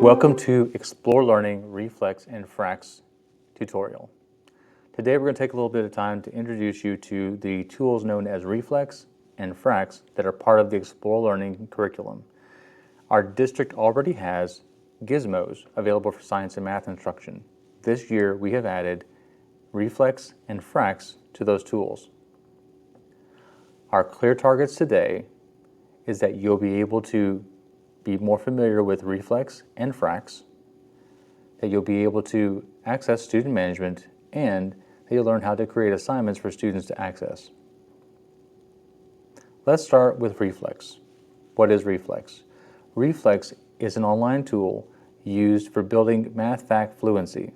Welcome to ExploreLearning Reflex and Frax tutorial. Today we're going to take a little bit of time to introduce you to the tools known as Reflex and Frax that are part of the ExploreLearning curriculum. Our district already has gizmos available for science and math instruction. This year we have added Reflex and Frax to those tools. Our clear targets today is that you'll be able to be more familiar with Reflex and Frax, that you'll be able to access student management, and that you'll learn how to create assignments for students to access. Let's start with Reflex. What is Reflex? Reflex is an online tool used for building math fact fluency.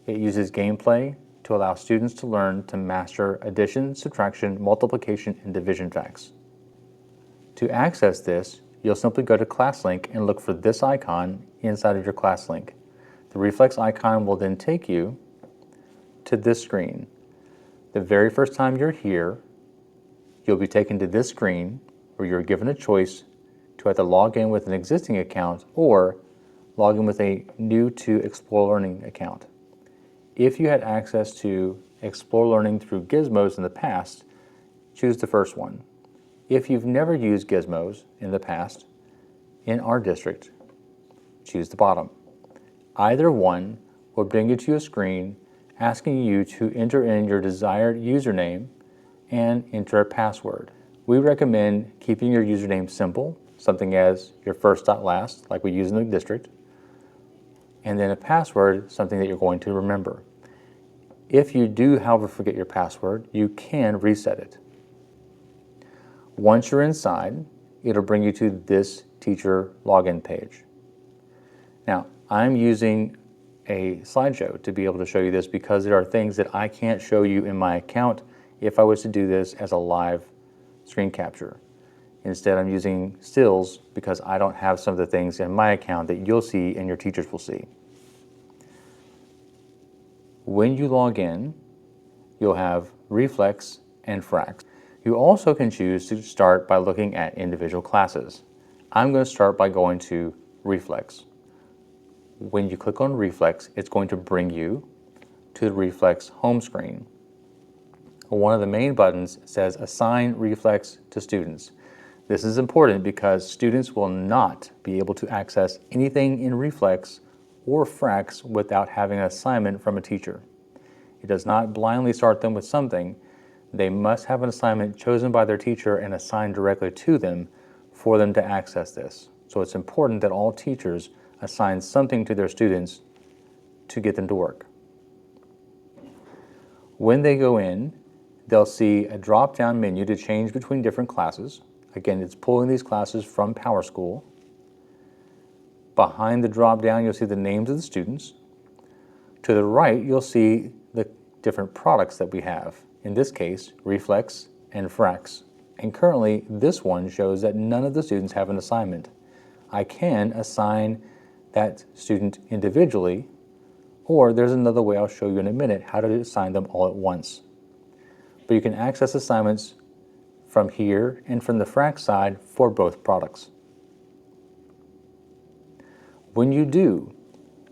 It uses gameplay to allow students to learn to master addition, subtraction, multiplication, and division facts. To access this, you'll simply go to ClassLink and look for this icon inside of your ClassLink. The Reflex icon will then take you to this screen. The very first time you're here, you'll be taken to this screen where you're given a choice to either log in with an existing account or log in with a new to ExploreLearning account. If you had access to ExploreLearning through gizmos in the past, choose the first one. If you've never used gizmos in the past in our district, choose the bottom. Either one will bring you to a screen asking you to enter in your desired username and enter a password. We recommend keeping your username simple, something as your first.last, like we use in the district, and then a password, something that you're going to remember. If you do, however, forget your password, you can reset it. Once you're inside, it'll bring you to this teacher login page. Now, I'm using a slideshow to be able to show you this because there are things that I can't show you in my account if I was to do this as a live screen capture. Instead, I'm using stills because I don't have some of the things in my account that you'll see and your teachers will see. When you log in, you'll have Reflex and Frax. You also can choose to start by looking at individual classes. I'm going to start by going to Reflex. When you click on Reflex, it's going to bring you to the Reflex home screen. One of the main buttons says Assign Reflex to Students. This is important because students will not be able to access anything in Reflex or Frax without having an assignment from a teacher. It does not blindly start them with something. They must have an assignment chosen by their teacher and assigned directly to them for them to access this. So it's important that all teachers assign something to their students to get them to work. When they go in, they'll see a drop-down menu to change between different classes. Again, it's pulling these classes from PowerSchool. Behind the drop-down, you'll see the names of the students. To the right, you'll see the different products that we have. In this case, Reflex and Frax. And currently, this one shows that none of the students have an assignment. I can assign that student individually, or there's another way I'll show you in a minute how to assign them all at once. But you can access assignments from here and from the Frax side for both products. When you do,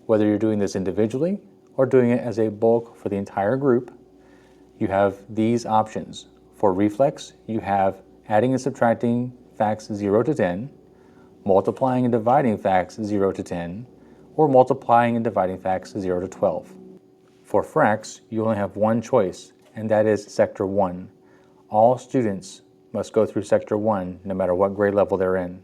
whether you're doing this individually or doing it as a bulk for the entire group, you have these options. For Reflex, you have adding and subtracting facts 0 to 10, multiplying and dividing facts 0 to 10, or multiplying and dividing facts 0 to 12. For Frax, you only have one choice, and that is Sector 1. All students must go through Sector 1, no matter what grade level they're in.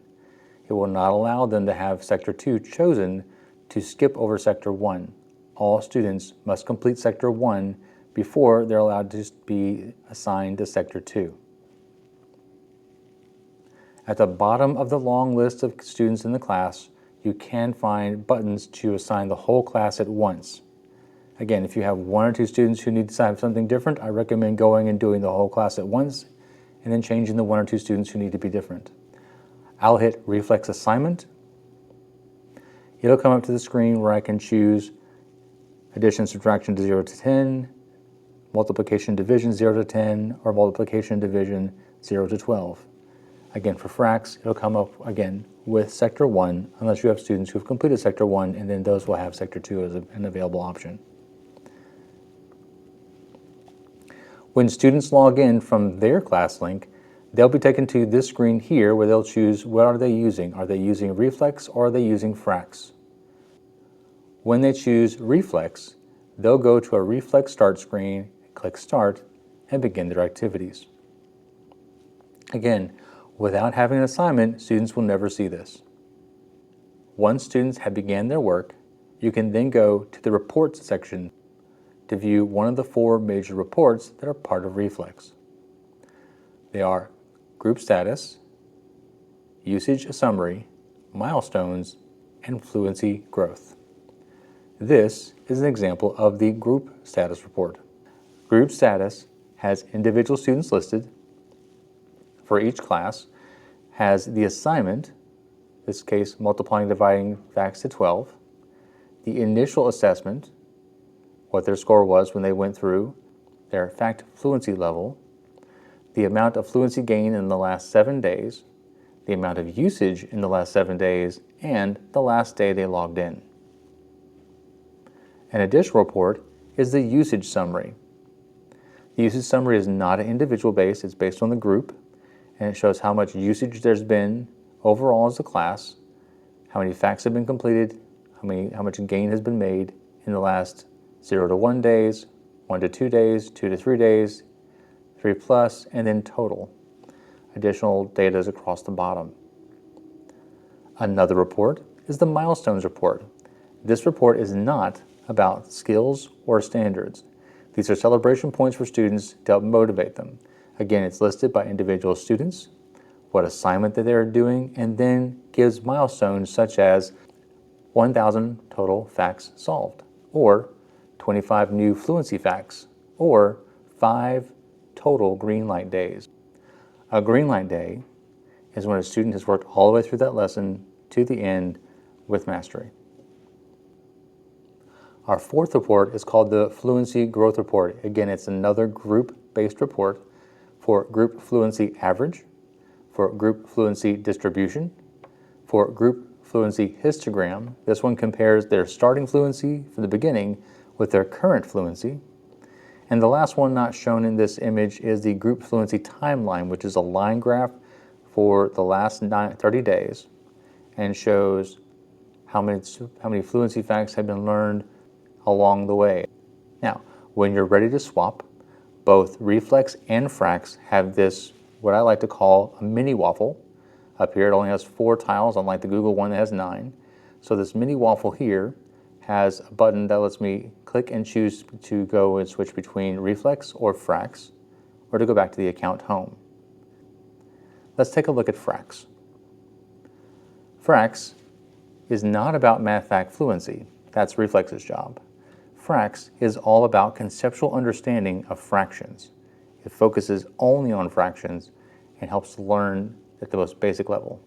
It will not allow them to have Sector 2 chosen to skip over Sector 1. All students must complete Sector 1 before they're allowed to be assigned to Sector 2. At the bottom of the long list of students in the class, you can find buttons to assign the whole class at once. Again, if you have one or two students who need to have something different, I recommend going and doing the whole class at once and then changing the one or two students who need to be different. I'll hit Reflex Assignment. It'll come up to the screen where I can choose addition, subtraction to 0 to 10, multiplication, division 0 to 10, or multiplication, division 0 to 12. Again, for Frax, it'll come up again with Sector 1, unless you have students who have completed Sector 1, and then those will have Sector 2 as an available option. When students log in from their class link, they'll be taken to this screen here where they'll choose what are they using. Are they using Reflex or are they using Frax? When they choose Reflex, they'll go to a Reflex Start screen, click Start, and begin their activities. Again, without having an assignment, students will never see this. Once students have began their work, you can then go to the Reports section to view one of the 4 major reports that are part of Reflex. They are Group Status, Usage Summary, Milestones, and Fluency Growth. This is an example of the Group Status report. Group Status has individual students listed for each class, has the assignment, in this case multiplying, dividing facts to 12, the initial assessment, what their score was when they went through, their fact fluency level, the amount of fluency gain in the last 7 days, the amount of usage in the last 7 days, and the last day they logged in. An additional report is the usage summary. The usage summary is not an individual based, it's based on the group, and it shows how much usage there's been overall as a class, how many facts have been completed, how much gain has been made in the last 0 to 1 days, 1 to 2 days, 2 to 3 days, 3 plus, and then total. Additional data is across the bottom. Another report is the milestones report. This report is not about skills or standards. These are celebration points for students to help motivate them. Again, it's listed by individual students, what assignment that they're doing, and then gives milestones such as 1,000 total facts solved, or 25 new fluency facts, or 5 total green light days. A green light day is when a student has worked all the way through that lesson to the end with mastery. Our 4th report is called the Fluency Growth Report. Again, it's another group-based report for group fluency average, for group fluency distribution, for group fluency histogram. This one compares their starting fluency from the beginning with their current fluency. And the last one not shown in this image is the group fluency timeline, which is a line graph for the last 30 days and shows how many fluency facts have been learned along the way. Now, when you're ready to swap, both Reflex and Frax have this, what I like to call a mini waffle. Up here it only has 4 tiles, unlike the Google one that has 9. So this mini waffle here has a button that lets me click and choose to go and switch between Reflex or Frax, or to go back to the account home. Let's take a look at Frax. Frax is not about math fact fluency. That's Reflex's job. Frax is all about conceptual understanding of fractions. It focuses only on fractions and helps to learn at the most basic level.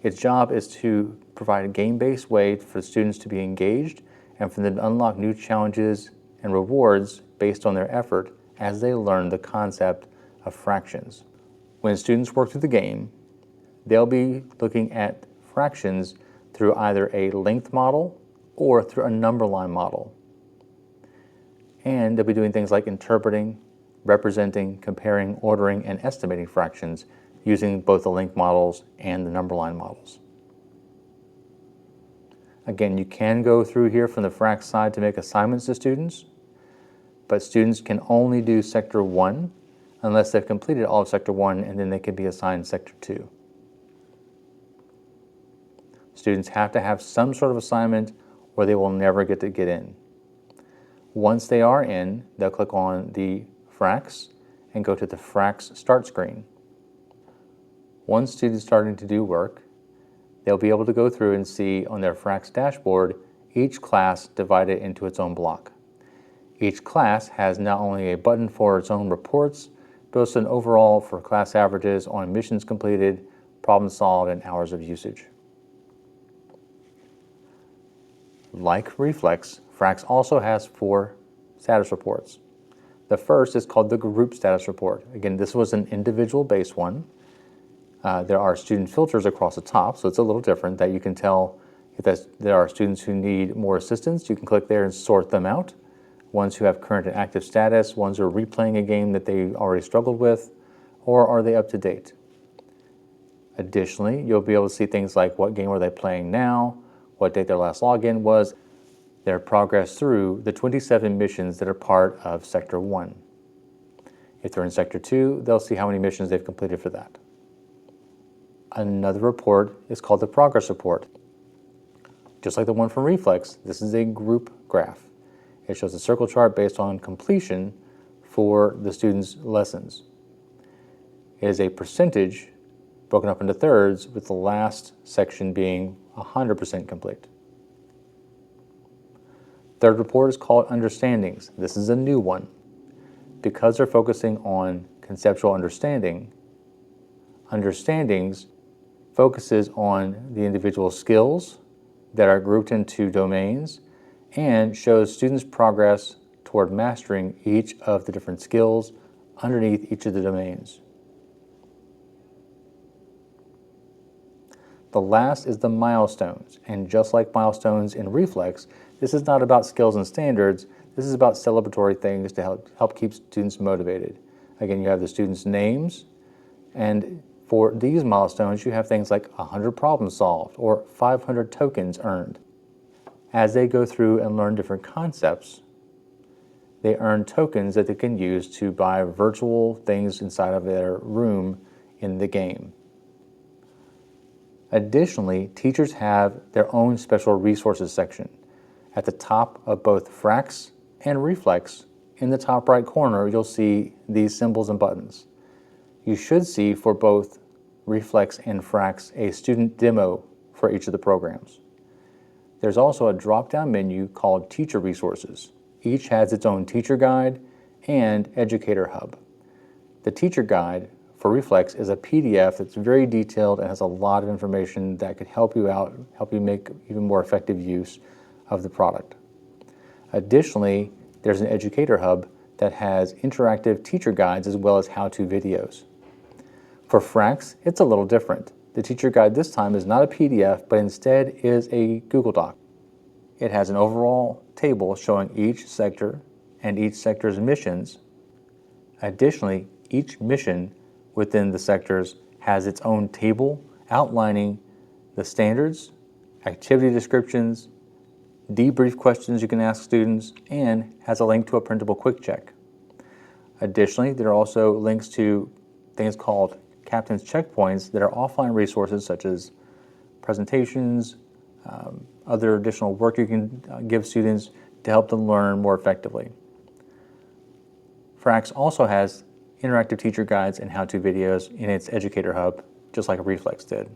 Its job is to provide a game-based way for students to be engaged and for them to unlock new challenges and rewards based on their effort as they learn the concept of fractions. When students work through the game, they'll be looking at fractions through either a length model or through a number line model. And they'll be doing things like interpreting, representing, comparing, ordering, and estimating fractions using both the length models and the number line models. Again, you can go through here from the Frax side to make assignments to students, but students can only do Sector 1 unless they've completed all of Sector 1, and then they can be assigned Sector 2. Students have to have some sort of assignment or they will never get in. Once they are in, they'll click on the Frax and go to the Frax Start screen. Once students starting to do work, they'll be able to go through and see on their Frax dashboard each class divided into its own block. Each class has not only a button for its own reports, but also an overall for class averages on missions completed, problems solved, and hours of usage. Like Reflex, Frax also has 4 status reports. The first is called the Group Status Report. Again, this was an individual-based one. There are student filters across the top, so it's a little different, that you can tell if there are students who need more assistance. You can click there and sort them out. Ones who have current and active status, ones who are replaying a game that they already struggled with, or are they up to date? Additionally, you'll be able to see things like what game are they playing now, what date their last login was, their progress through the 27 missions that are part of Sector 1. If they're in Sector 2, they'll see how many missions they've completed for that. Another report is called the progress report. Just like the one from Reflex, this is a group graph. It shows a circle chart based on completion for the students' lessons. It is a percentage broken up into thirds, with the last section being 100% complete. Third report is called understandings. This is a new one. Because they're focusing on conceptual understanding, understandings focuses on the individual skills that are grouped into domains and shows students' progress toward mastering each of the different skills underneath each of the domains. The last is the milestones, and just like milestones in Reflex, this is not about skills and standards, this is about celebratory things to help keep students motivated. Again, you have the students' names, and for these milestones, you have things like 100 problems solved or 500 tokens earned. As they go through and learn different concepts, they earn tokens that they can use to buy virtual things inside of their room in the game. Additionally, teachers have their own special resources section. At the top of both Frax and Reflex, in the top right corner, you'll see these symbols and buttons. You should see for both Reflex and Frax a student demo for each of the programs. There's also a drop-down menu called Teacher Resources. Each has its own teacher guide and educator hub. The teacher guide for Reflex is a PDF that's very detailed and has a lot of information that could help you out, help you make even more effective use of the product. Additionally, there's an educator hub that has interactive teacher guides as well as how-to videos. For Frax, it's a little different. The teacher guide this time is not a PDF, but instead is a Google Doc. It has an overall table showing each sector and each sector's missions. Additionally, each mission within the sectors has its own table outlining the standards, activity descriptions, debrief questions you can ask students, and has a link to a printable quick check. Additionally, there are also links to things called Captain's Checkpoints that are offline resources such as presentations, other additional work you can give students to help them learn more effectively. Frax also has interactive teacher guides and how-to videos in its educator hub, just like Reflex did.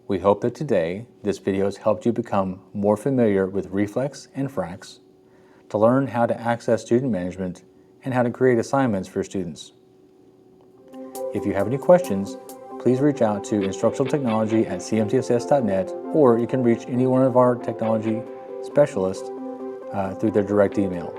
We hope that today this video has helped you become more familiar with Reflex and Frax, to learn how to access student management and how to create assignments for students. If you have any questions, please reach out to instructionaltechnology@cmcss.net, or you can reach any one of our technology specialists through their direct email.